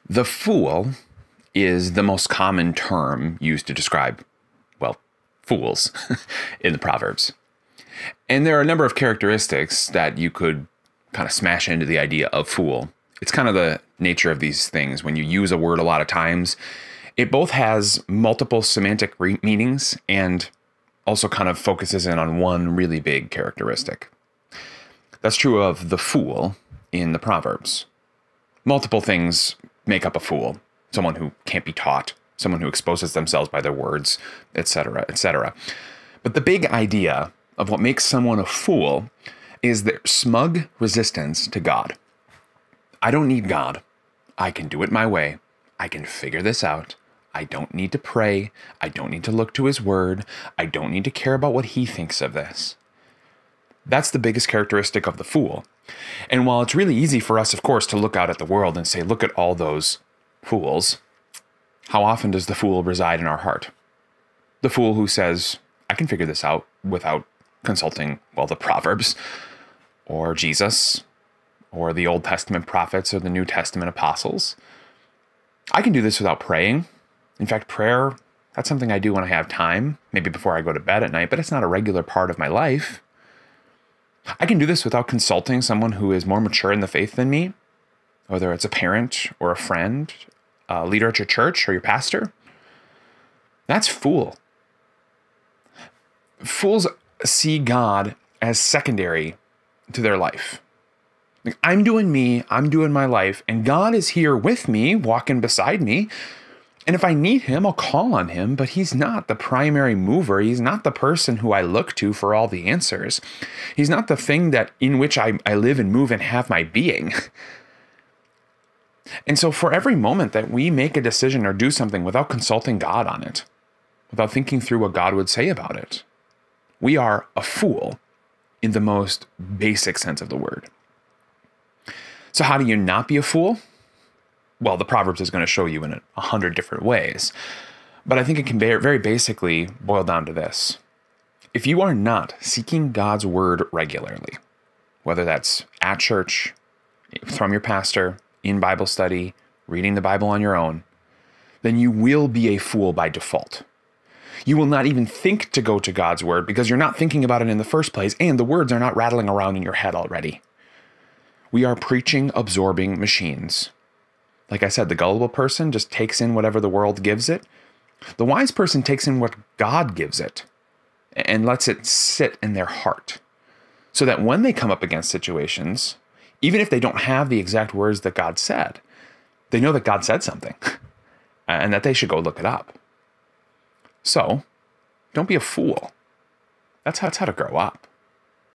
The fool is the most common term used to describe, well, fools in the Proverbs. And there are a number of characteristics that you could kind of smash into the idea of fool. It's kind of the nature of these things. When you use a word a lot of times, it both has multiple semantic meanings and also kind of focuses in on one really big characteristic. That's true of the fool in the Proverbs. Multiple things make up a fool. Someone who can't be taught, someone who exposes themselves by their words, etc., etc. But the big idea of what makes someone a fool is their smug resistance to God. I don't need God. I can do it my way. I can figure this out. I don't need to pray. I don't need to look to his word. I don't need to care about what he thinks of this. That's the biggest characteristic of the fool. And while it's really easy for us, of course, to look out at the world and say, look at all those fools, how often does the fool reside in our heart? The fool who says, I can figure this out without consulting, well, the Proverbs, or Jesus, or the Old Testament prophets, or the New Testament apostles. I can do this without praying. In fact, prayer, that's something I do when I have time, maybe before I go to bed at night, but it's not a regular part of my life. I can do this without consulting someone who is more mature in the faith than me, whether it's a parent or a friend, a leader at your church or your pastor. That's fool. Fools see God as secondary to their life. Like, I'm doing me, I'm doing my life, and God is here with me, walking beside me. And if I need him, I'll call on him, but he's not the primary mover. He's not the person who I look to for all the answers. He's not the thing that in which I live and move and have my being. And so for every moment that we make a decision or do something without consulting God on it, without thinking through what God would say about it, we are a fool in the most basic sense of the word. So how do you not be a fool? Well, the Proverbs is going to show you in 100 different ways. But I think it can very basically boil down to this. If you are not seeking God's word regularly, whether that's at church, from your pastor, in Bible study, reading the Bible on your own, then you will be a fool by default. You will not even think to go to God's word because you're not thinking about it in the first place, and the words are not rattling around in your head already. We are preaching, absorbing machines. Like I said, the gullible person just takes in whatever the world gives it. The wise person takes in what God gives it and lets it sit in their heart so that when they come up against situations, even if they don't have the exact words that God said, they know that God said something and that they should go look it up. So don't be a fool. That's how to grow up.